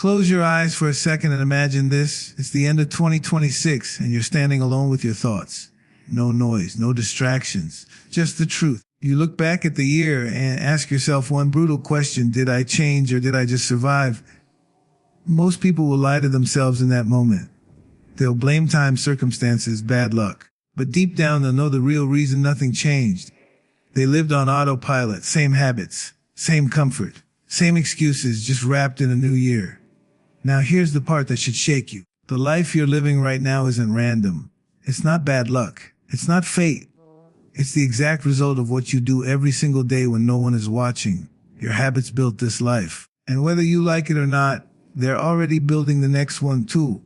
Close your eyes for a second and imagine this. It's the end of 2026 and you're standing alone with your thoughts. No noise, no distractions, just the truth. You look back at the year and ask yourself one brutal question: did I change or did I just survive? Most people will lie to themselves in that moment. They'll blame time, circumstances, bad luck. But deep down they'll know the real reason nothing changed. They lived on autopilot, same habits, same comfort, same excuses, just wrapped in a new year. Now here's the part that should shake you. The life you're living right now isn't random. It's not bad luck. It's not fate. It's the exact result of what you do every single day when no one is watching. Your habits built this life. And whether you like it or not, they're already building the next one too.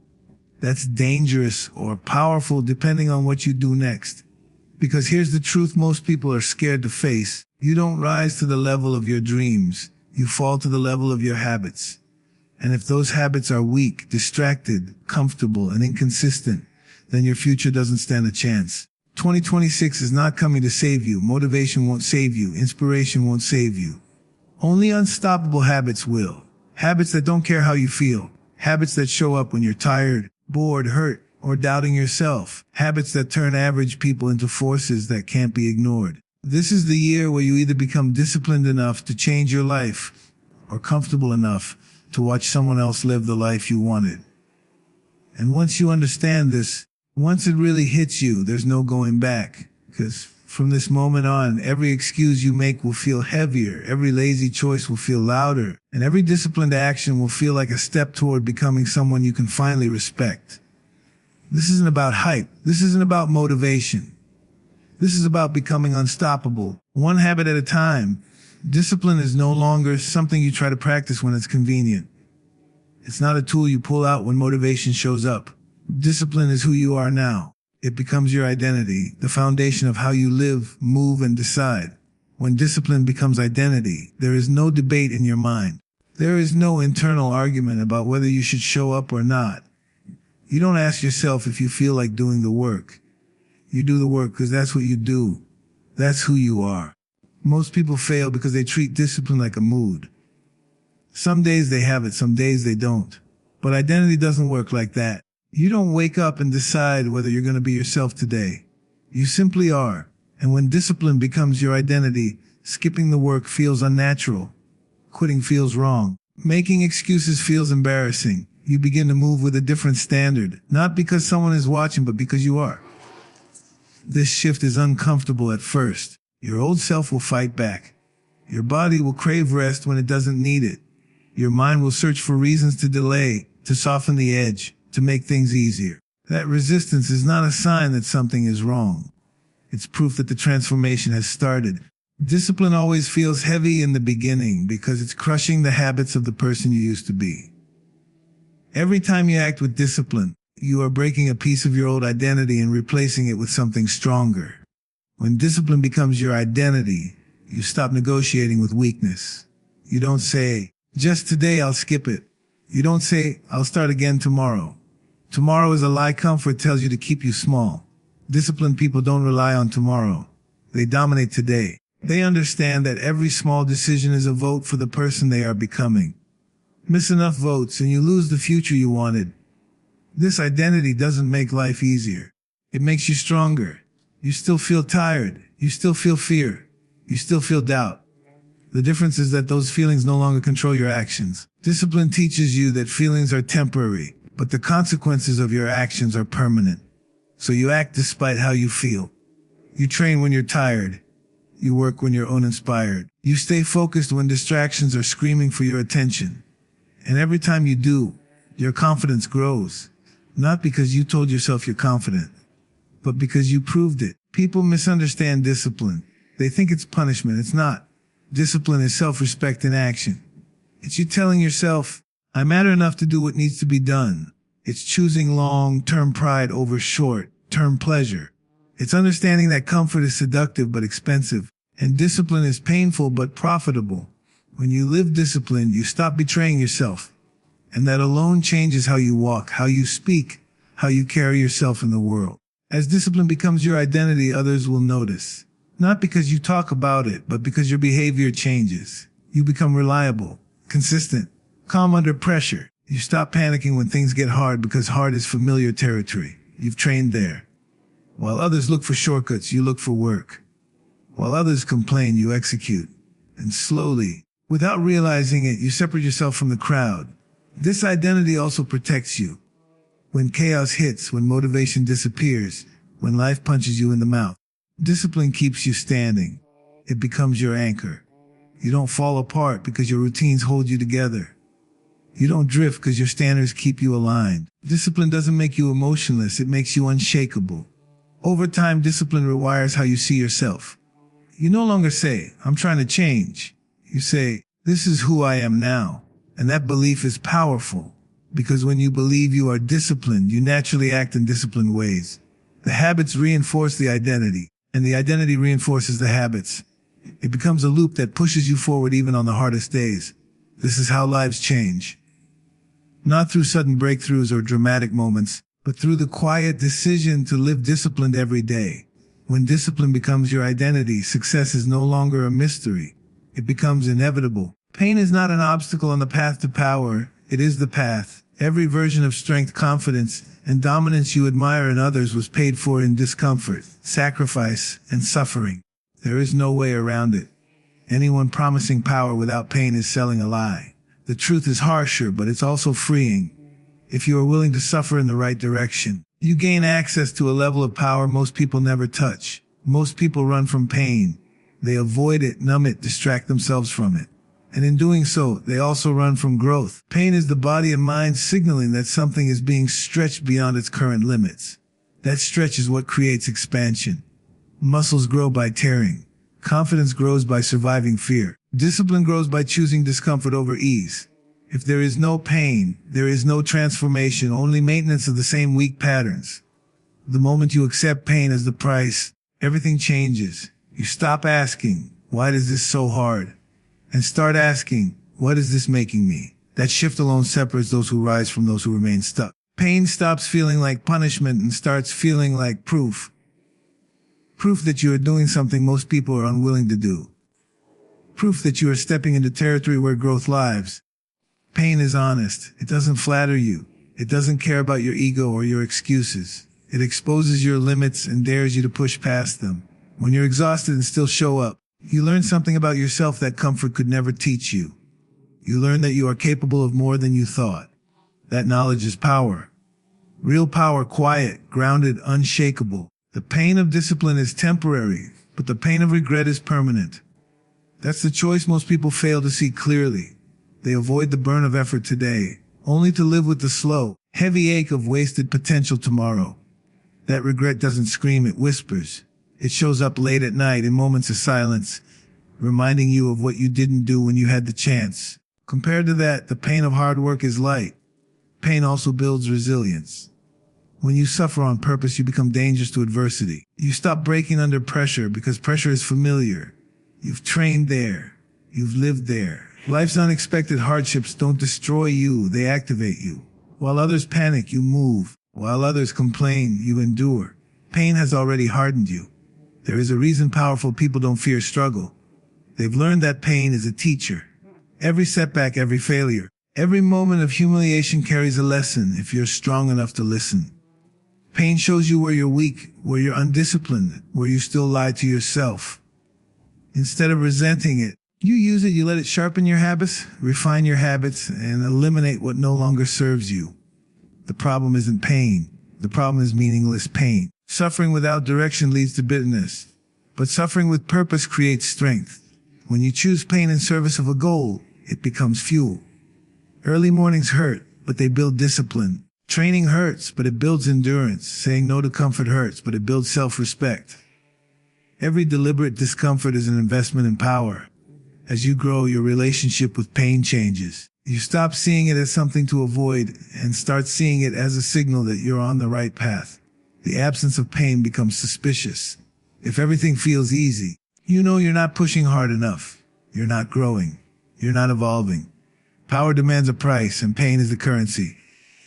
That's dangerous or powerful depending on what you do next. Because here's the truth most people are scared to face. You don't rise to the level of your dreams. You fall to the level of your habits. And if those habits are weak, distracted, comfortable, and inconsistent, then your future doesn't stand a chance. 2026 is not coming to save you. Motivation won't save you. Inspiration won't save you. Only unstoppable habits will. Habits that don't care how you feel. Habits that show up when you're tired, bored, hurt, or doubting yourself. Habits that turn average people into forces that can't be ignored. This is the year where you either become disciplined enough to change your life or comfortable enough to watch someone else live the life you wanted. And once you understand this, once it really hits you, there's no going back. Because from this moment on, every excuse you make will feel heavier, every lazy choice will feel louder, and every disciplined action will feel like a step toward becoming someone you can finally respect. This isn't about hype. This isn't about motivation. This is about becoming unstoppable, one habit at a time. Discipline is no longer something you try to practice when it's convenient. It's not a tool you pull out when motivation shows up. Discipline is who you are now. It becomes your identity, the foundation of how you live, move, and decide. When discipline becomes identity, there is no debate in your mind. There is no internal argument about whether you should show up or not. You don't ask yourself if you feel like doing the work. You do the work because that's what you do. That's who you are. Most people fail because they treat discipline like a mood. Some days they have it, some days they don't. But identity doesn't work like that. You don't wake up and decide whether you're going to be yourself today. You simply are. And when discipline becomes your identity, skipping the work feels unnatural. Quitting feels wrong. Making excuses feels embarrassing. You begin to move with a different standard, not because someone is watching, but because you are. This shift is uncomfortable at first. Your old self will fight back. Your body will crave rest when it doesn't need it. Your mind will search for reasons to delay, to soften the edge, to make things easier. That resistance is not a sign that something is wrong. It's proof that the transformation has started. Discipline always feels heavy in the beginning because it's crushing the habits of the person you used to be. Every time you act with discipline, you are breaking a piece of your old identity and replacing it with something stronger. When discipline becomes your identity, you stop negotiating with weakness. You don't say, just today I'll skip it. You don't say, I'll start again tomorrow. Tomorrow is a lie comfort tells you to keep you small. Disciplined people don't rely on tomorrow. They dominate today. They understand that every small decision is a vote for the person they are becoming. Miss enough votes and you lose the future you wanted. This identity doesn't make life easier. It makes you stronger. You still feel tired. You still feel fear. You still feel doubt. The difference is that those feelings no longer control your actions. Discipline teaches you that feelings are temporary, but the consequences of your actions are permanent. So you act despite how you feel. You train when you're tired. You work when you're uninspired. You stay focused when distractions are screaming for your attention. And every time you do, your confidence grows. Not because you told yourself you're confident, but because you proved it. People misunderstand discipline. They think it's punishment. It's not. Discipline is self-respect in action. It's you telling yourself, I matter enough to do what needs to be done. It's choosing long-term pride over short-term pleasure. It's understanding that comfort is seductive but expensive, and discipline is painful but profitable. When you live disciplined, you stop betraying yourself. And that alone changes how you walk, how you speak, how you carry yourself in the world. As discipline becomes your identity, others will notice. Not because you talk about it, but because your behavior changes. You become reliable, consistent, calm under pressure. You stop panicking when things get hard because hard is familiar territory. You've trained there. While others look for shortcuts, you look for work. While others complain, you execute. And slowly, without realizing it, you separate yourself from the crowd. This identity also protects you. When chaos hits, when motivation disappears, when life punches you in the mouth, discipline keeps you standing. It becomes your anchor. You don't fall apart because your routines hold you together. You don't drift because your standards keep you aligned. Discipline doesn't make you emotionless, it makes you unshakable. Over time, discipline rewires how you see yourself. You no longer say, I'm trying to change. You say, this is who I am now. And that belief is powerful, because when you believe you are disciplined, you naturally act in disciplined ways. The habits reinforce the identity, and the identity reinforces the habits. It becomes a loop that pushes you forward even on the hardest days. This is how lives change. Not through sudden breakthroughs or dramatic moments, but through the quiet decision to live disciplined every day. When discipline becomes your identity, success is no longer a mystery. It becomes inevitable. Pain is not an obstacle on the path to power. It is the path. Every version of strength, confidence, and dominance you admire in others was paid for in discomfort, sacrifice, and suffering. There is no way around it. Anyone promising power without pain is selling a lie. The truth is harsher, but it's also freeing. If you are willing to suffer in the right direction, you gain access to a level of power most people never touch. Most people run from pain. They avoid it, numb it, distract themselves from it. And in doing so, they also run from growth. Pain is the body and mind signaling that something is being stretched beyond its current limits. That stretch is what creates expansion. Muscles grow by tearing. Confidence grows by surviving fear. Discipline grows by choosing discomfort over ease. If there is no pain, there is no transformation, only maintenance of the same weak patterns. The moment you accept pain as the price, everything changes. You stop asking, why is this so hard? And start asking, what is this making me? That shift alone separates those who rise from those who remain stuck. Pain stops feeling like punishment and starts feeling like proof. Proof that you are doing something most people are unwilling to do. Proof that you are stepping into territory where growth lives. Pain is honest. It doesn't flatter you. It doesn't care about your ego or your excuses. It exposes your limits and dares you to push past them. When you're exhausted and still show up, you learn something about yourself that comfort could never teach you. You learn that you are capable of more than you thought. That knowledge is power. Real power, quiet, grounded, unshakable. The pain of discipline is temporary, but the pain of regret is permanent. That's the choice most people fail to see clearly. They avoid the burn of effort today, only to live with the slow, heavy ache of wasted potential tomorrow. That regret doesn't scream, it whispers. It shows up late at night in moments of silence, reminding you of what you didn't do when you had the chance. Compared to that, the pain of hard work is light. Pain also builds resilience. When you suffer on purpose, you become dangerous to adversity. You stop breaking under pressure because pressure is familiar. You've trained there. You've lived there. Life's unexpected hardships don't destroy you, they activate you. While others panic, you move. While others complain, you endure. Pain has already hardened you. There is a reason powerful people don't fear struggle. They've learned that pain is a teacher. Every setback, every failure, every moment of humiliation carries a lesson if you're strong enough to listen. Pain shows you where you're weak, where you're undisciplined, where you still lie to yourself. Instead of resenting it, you use it, you let it sharpen your habits, refine your habits, and eliminate what no longer serves you. The problem isn't pain. The problem is meaningless pain. Suffering without direction leads to bitterness, but suffering with purpose creates strength. When you choose pain in service of a goal, it becomes fuel. Early mornings hurt, but they build discipline. Training hurts, but it builds endurance. Saying no to comfort hurts, but it builds self-respect. Every deliberate discomfort is an investment in power. As you grow, your relationship with pain changes. You stop seeing it as something to avoid and start seeing it as a signal that you're on the right path. The absence of pain becomes suspicious. If everything feels easy, you know you're not pushing hard enough. You're not growing. You're not evolving. Power demands a price, and pain is the currency.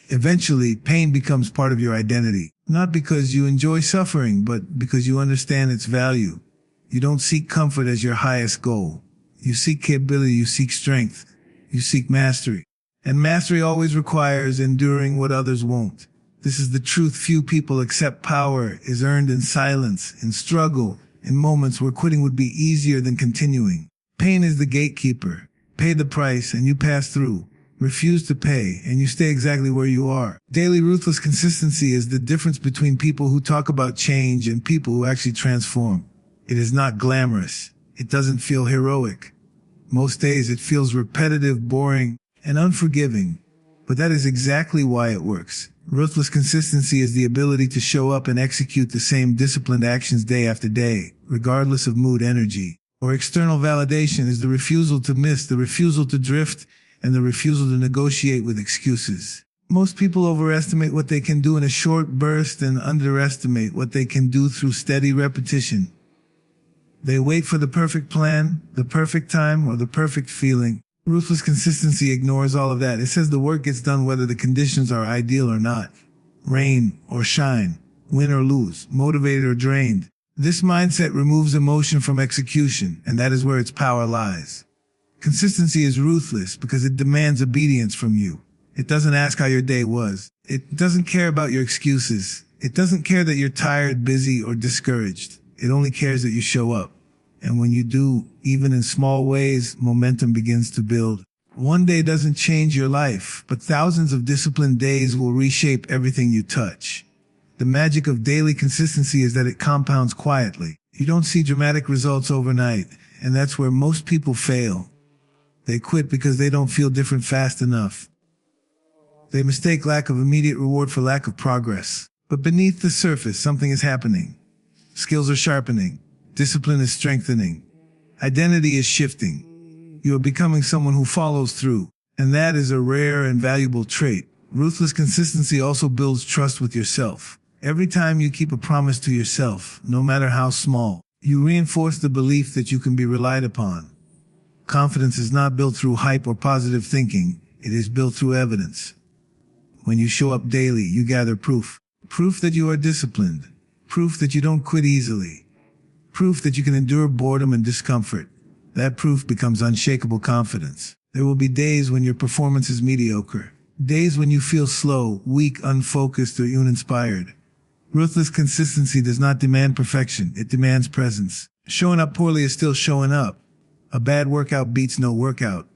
Eventually, pain becomes part of your identity, not because you enjoy suffering, but because you understand its value. You don't seek comfort as your highest goal. You seek capability, you seek strength, you seek mastery. And mastery always requires enduring what others won't. This is the truth few people accept. Power is earned in silence, in struggle, in moments where quitting would be easier than continuing. Pain is the gatekeeper. Pay the price and you pass through. Refuse to pay and you stay exactly where you are. Daily ruthless consistency is the difference between people who talk about change and people who actually transform. It is not glamorous. It doesn't feel heroic. Most days it feels repetitive, boring, and unforgiving. But that is exactly why it works. Ruthless consistency is the ability to show up and execute the same disciplined actions day after day, regardless of mood, energy, or external validation. Is the refusal to miss, the refusal to drift, and the refusal to negotiate with excuses. Most people overestimate what they can do in a short burst and underestimate what they can do through steady repetition. They wait for the perfect plan, the perfect time, or the perfect feeling. Ruthless consistency ignores all of that. It says the work gets done whether the conditions are ideal or not. Rain or shine, win or lose, motivated or drained. This mindset removes emotion from execution, and that is where its power lies. Consistency is ruthless because it demands obedience from you. It doesn't ask how your day was. It doesn't care about your excuses. It doesn't care that you're tired, busy, or discouraged. It only cares that you show up. And when you do, even in small ways, momentum begins to build. One day doesn't change your life, but thousands of disciplined days will reshape everything you touch. The magic of daily consistency is that it compounds quietly. You don't see dramatic results overnight, and that's where most people fail. They quit because they don't feel different fast enough. They mistake lack of immediate reward for lack of progress. But beneath the surface, something is happening. Skills are sharpening. Discipline is strengthening. Identity is shifting. You are becoming someone who follows through. And that is a rare and valuable trait. Ruthless consistency also builds trust with yourself. Every time you keep a promise to yourself, no matter how small, you reinforce the belief that you can be relied upon. Confidence is not built through hype or positive thinking. It is built through evidence. When you show up daily, you gather proof. Proof that you are disciplined. Proof that you don't quit easily. Proof that you can endure boredom and discomfort. That proof becomes unshakable confidence. There will be days when your performance is mediocre. Days when you feel slow, weak, unfocused, or uninspired. Ruthless consistency does not demand perfection. It demands presence. Showing up poorly is still showing up. A bad workout beats no workout.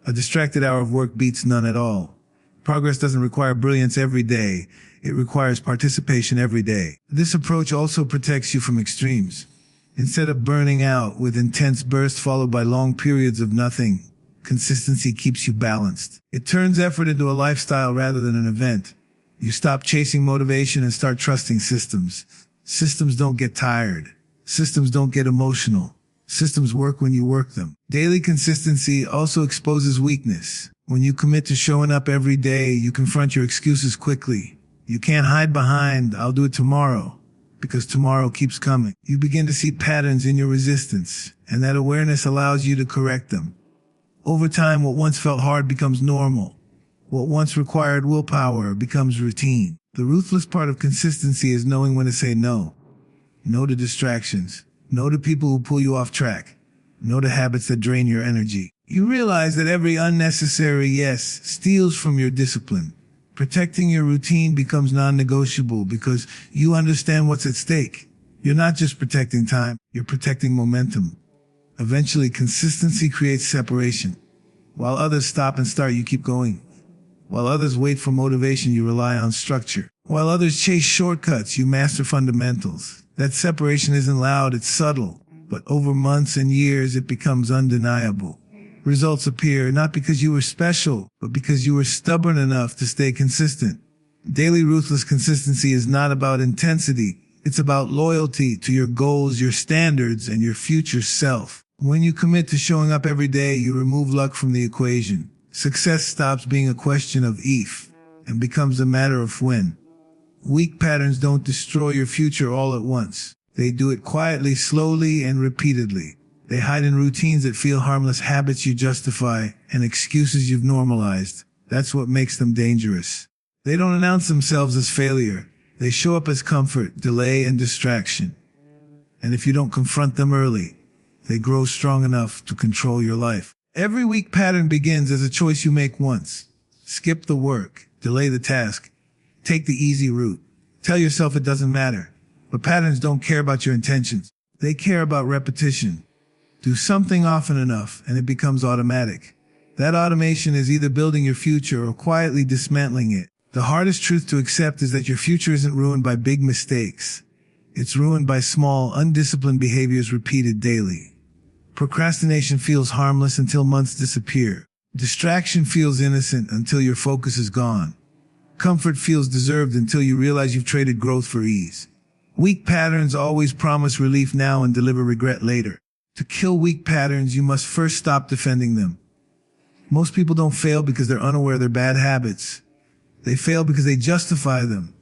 A distracted hour of work beats none at all. Progress doesn't require brilliance every day. It requires participation every day. This approach also protects you from extremes. Instead of burning out with intense bursts followed by long periods of nothing, consistency keeps you balanced. It turns effort into a lifestyle rather than an event. You stop chasing motivation and start trusting systems. Systems don't get tired. Systems don't get emotional. Systems work when you work them. Daily consistency also exposes weakness. When you commit to showing up every day, you confront your excuses quickly. You can't hide behind, "I'll do it tomorrow," because tomorrow keeps coming. You begin to see patterns in your resistance, and that awareness allows you to correct them. Over time, what once felt hard becomes normal. What once required willpower becomes routine. The ruthless part of consistency is knowing when to say no. No to distractions. No to people who pull you off track. No to habits that drain your energy. You realize that every unnecessary yes steals from your discipline. Protecting your routine becomes non-negotiable because you understand what's at stake. You're not just protecting time, you're protecting momentum. Eventually, consistency creates separation. While others stop and start, you keep going. While others wait for motivation, you rely on structure. While others chase shortcuts, you master fundamentals. That separation isn't loud, it's subtle. But over months and years, it becomes undeniable. Results appear not because you were special, but because you were stubborn enough to stay consistent. Daily ruthless consistency is not about intensity. It's about loyalty to your goals, your standards, and your future self. When you commit to showing up every day, you remove luck from the equation. Success stops being a question of if and becomes a matter of when. Weak patterns don't destroy your future all at once. They do it quietly, slowly, and repeatedly. They hide in routines that feel harmless, habits you justify, and excuses you've normalized. That's what makes them dangerous. They don't announce themselves as failure. They show up as comfort, delay, and distraction. And if you don't confront them early, they grow strong enough to control your life. Every weak pattern begins as a choice you make once. Skip the work. Delay the task. Take the easy route. Tell yourself it doesn't matter. But patterns don't care about your intentions. They care about repetition. Do something often enough and it becomes automatic. That automation is either building your future or quietly dismantling it. The hardest truth to accept is that your future isn't ruined by big mistakes. It's ruined by small, undisciplined behaviors repeated daily. Procrastination feels harmless until months disappear. Distraction feels innocent until your focus is gone. Comfort feels deserved until you realize you've traded growth for ease. Weak patterns always promise relief now and deliver regret later. To kill weak patterns, you must first stop defending them. Most people don't fail because they're unaware of their bad habits. They fail because they justify them.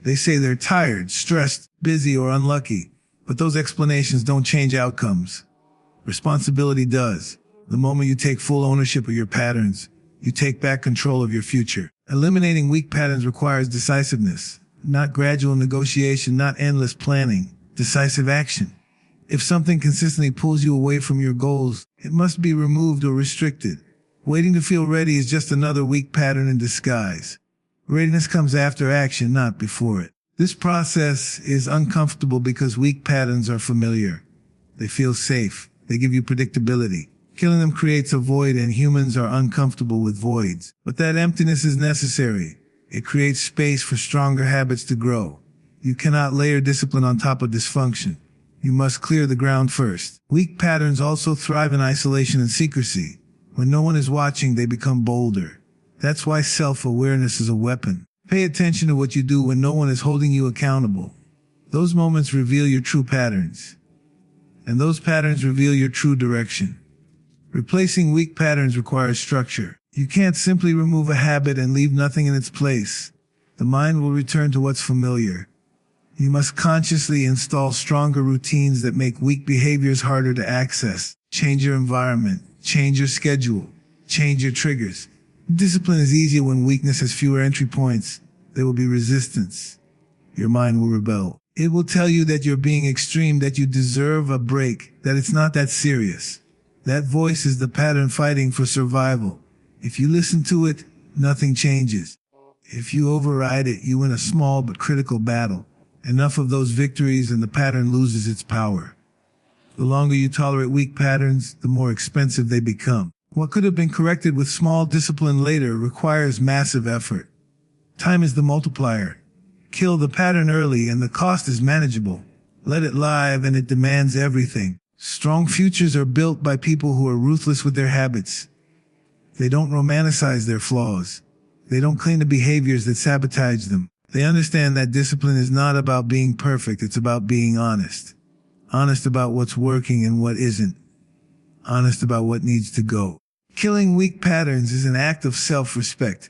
They say they're tired, stressed, busy, or unlucky. But those explanations don't change outcomes. Responsibility does. The moment you take full ownership of your patterns, you take back control of your future. Eliminating weak patterns requires decisiveness, not gradual negotiation, not endless planning, decisive action. If something consistently pulls you away from your goals, it must be removed or restricted. Waiting to feel ready is just another weak pattern in disguise. Readiness comes after action, not before it. This process is uncomfortable because weak patterns are familiar. They feel safe. They give you predictability. Killing them creates a void, and humans are uncomfortable with voids. But that emptiness is necessary. It creates space for stronger habits to grow. You cannot layer discipline on top of dysfunction. You must clear the ground first. Weak patterns also thrive in isolation and secrecy. When no one is watching, they become bolder. That's why self-awareness is a weapon. Pay attention to what you do when no one is holding you accountable. Those moments reveal your true patterns. And those patterns reveal your true direction. Replacing weak patterns requires structure. You can't simply remove a habit and leave nothing in its place. The mind will return to what's familiar. You must consciously install stronger routines that make weak behaviors harder to access. Change your environment. Change your schedule. Change your triggers. Discipline is easier when weakness has fewer entry points. There will be resistance. Your mind will rebel. It will tell you that you're being extreme, that you deserve a break, that it's not that serious. That voice is the pattern fighting for survival. If you listen to it, nothing changes. If you override it, you win a small but critical battle. Enough of those victories and the pattern loses its power. The longer you tolerate weak patterns, the more expensive they become. What could have been corrected with small discipline later requires massive effort. Time is the multiplier. Kill the pattern early and the cost is manageable. Let it live and it demands everything. Strong futures are built by people who are ruthless with their habits. They don't romanticize their flaws. They don't cling to behaviors that sabotage them. They understand that discipline is not about being perfect, it's about being honest. Honest about what's working and what isn't. Honest about what needs to go. Killing weak patterns is an act of self-respect.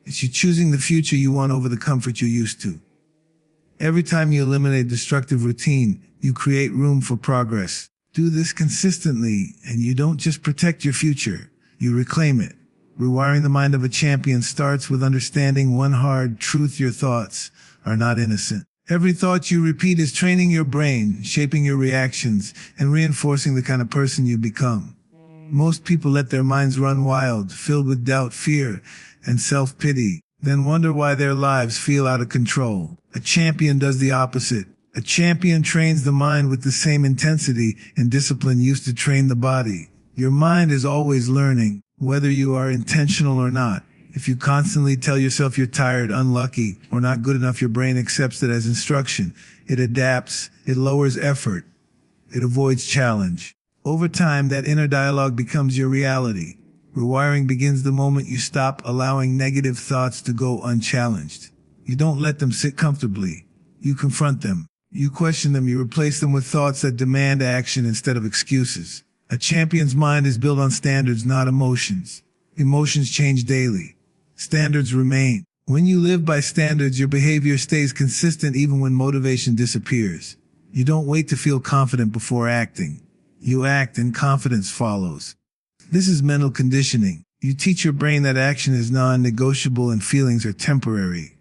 It's you choosing the future you want over the comfort you're used to. Every time you eliminate destructive routine, you create room for progress. Do this consistently, and you don't just protect your future, you reclaim it. Rewiring the mind of a champion starts with understanding one hard truth: your thoughts are not innocent. Every thought you repeat is training your brain, shaping your reactions, and reinforcing the kind of person you become. Most people let their minds run wild, filled with doubt, fear, and self-pity, then wonder why their lives feel out of control. A champion does the opposite. A champion trains the mind with the same intensity and discipline used to train the body. Your mind is always learning, whether you are intentional or not. If you constantly tell yourself you're tired, unlucky, or not good enough, your brain accepts it as instruction. It adapts, it lowers effort, it avoids challenge. Over time, that inner dialogue becomes your reality. Rewiring begins the moment you stop allowing negative thoughts to go unchallenged. You don't let them sit comfortably. You confront them. You question them. You replace them with thoughts that demand action instead of excuses. A champion's mind is built on standards, not emotions. Emotions change daily. Standards remain. When you live by standards, your behavior stays consistent even when motivation disappears. You don't wait to feel confident before acting. You act and confidence follows. This is mental conditioning. You teach your brain that action is non-negotiable and feelings are temporary.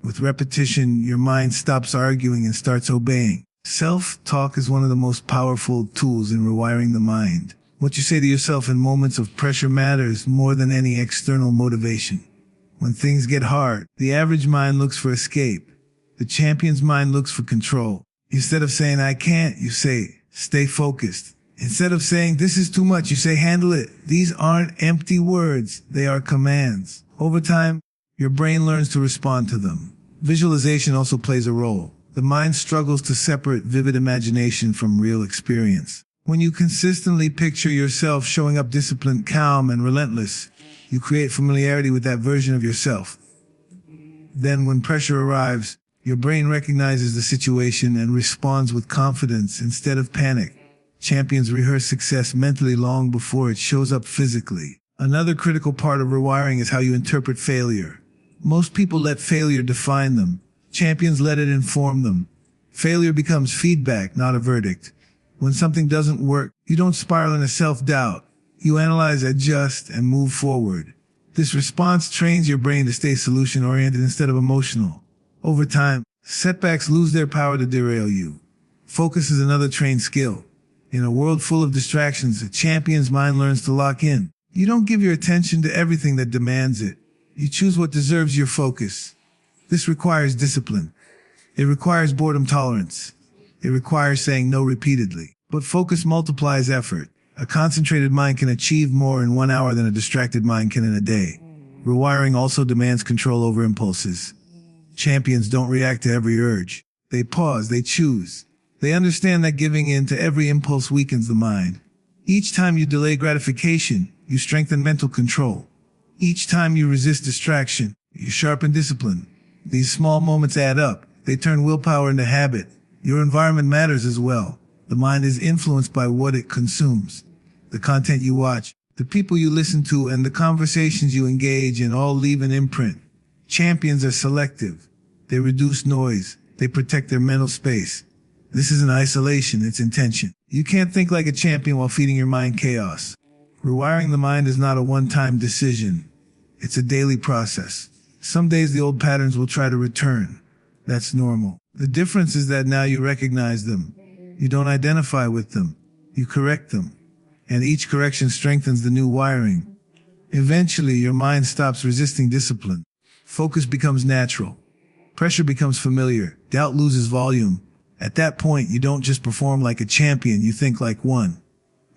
With repetition, your mind stops arguing and starts obeying. Self-talk is one of the most powerful tools in rewiring the mind. What you say to yourself in moments of pressure matters more than any external motivation. When things get hard, the average mind looks for escape. The champion's mind looks for control. Instead of saying, I can't, you say, stay focused. Instead of saying, this is too much, you say, handle it. These aren't empty words. They are commands. Over time, your brain learns to respond to them. Visualization also plays a role. The mind struggles to separate vivid imagination from real experience. When you consistently picture yourself showing up disciplined, calm, and relentless, you create familiarity with that version of yourself. Then when pressure arrives, your brain recognizes the situation and responds with confidence instead of panic. Champions rehearse success mentally long before it shows up physically. Another critical part of rewiring is how you interpret failure. Most people let failure define them. Champions let it inform them. Failure becomes feedback, not a verdict. When something doesn't work, you don't spiral into self-doubt. You analyze, adjust, and move forward. This response trains your brain to stay solution-oriented instead of emotional. Over time, setbacks lose their power to derail you. Focus is another trained skill. In a world full of distractions, a champion's mind learns to lock in. You don't give your attention to everything that demands it. You choose what deserves your focus. This requires discipline. It requires boredom tolerance. It requires saying no repeatedly. But focus multiplies effort. A concentrated mind can achieve more in 1 hour than a distracted mind can in a day. Rewiring also demands control over impulses. Champions don't react to every urge. They pause, they choose. They understand that giving in to every impulse weakens the mind. Each time you delay gratification, you strengthen mental control. Each time you resist distraction, you sharpen discipline. These small moments add up. They turn willpower into habit. Your environment matters as well. The mind is influenced by what it consumes. The content you watch, the people you listen to, and the conversations you engage in all leave an imprint. Champions are selective. They reduce noise. They protect their mental space. This isn't isolation, it's intention. You can't think like a champion while feeding your mind chaos. Rewiring the mind is not a one-time decision. It's a daily process. Some days the old patterns will try to return. That's normal. The difference is that now you recognize them. You don't identify with them. You correct them. And each correction strengthens the new wiring. Eventually, your mind stops resisting discipline. Focus becomes natural. Pressure becomes familiar. Doubt loses volume. At that point, you don't just perform like a champion, you think like one.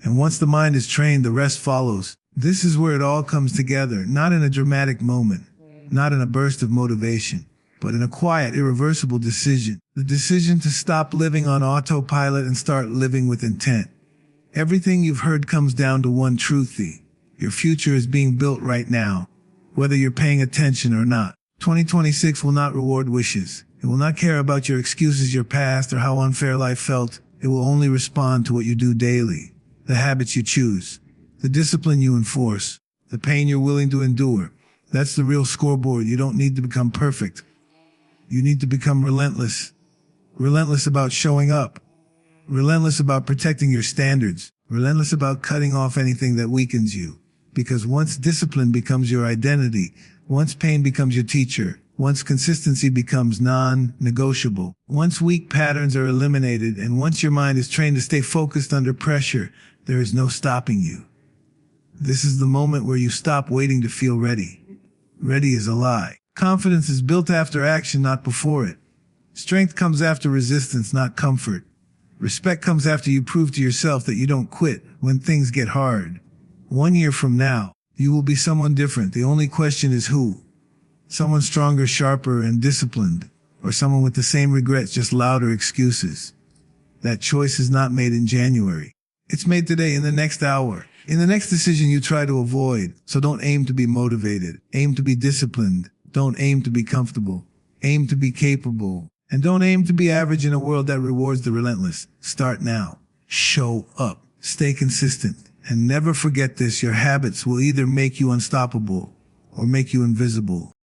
And once the mind is trained, the rest follows. This is where it all comes together, not in a dramatic moment, not in a burst of motivation, but in a quiet, irreversible decision. The decision to stop living on autopilot and start living with intent. Everything you've heard comes down to one truth. Your future is being built right now, whether you're paying attention or not. 2026 will not reward wishes. It will not care about your excuses, your past, or how unfair life felt. It will only respond to what you do daily, the habits you choose, the discipline you enforce, the pain you're willing to endure. That's the real scoreboard. You don't need to become perfect. You need to become relentless. Relentless about showing up. Relentless about protecting your standards. Relentless about cutting off anything that weakens you. Because once discipline becomes your identity, once pain becomes your teacher, once consistency becomes non-negotiable, once weak patterns are eliminated, and once your mind is trained to stay focused under pressure, there is no stopping you. This is the moment where you stop waiting to feel ready. Ready is a lie. Confidence is built after action, not before it. Strength comes after resistance, not comfort. Respect comes after you prove to yourself that you don't quit when things get hard. 1 year from now, you will be someone different. The only question is who. Someone stronger, sharper, and disciplined, or someone with the same regrets, just louder excuses. That choice is not made in January. It's made today, in the next hour, in the next decision you try to avoid. So don't aim to be motivated. Aim to be disciplined. Don't aim to be comfortable. Aim to be capable. And don't aim to be average in a world that rewards the relentless. Start now. Show up. Stay consistent. And never forget this, your habits will either make you unstoppable or make you invisible.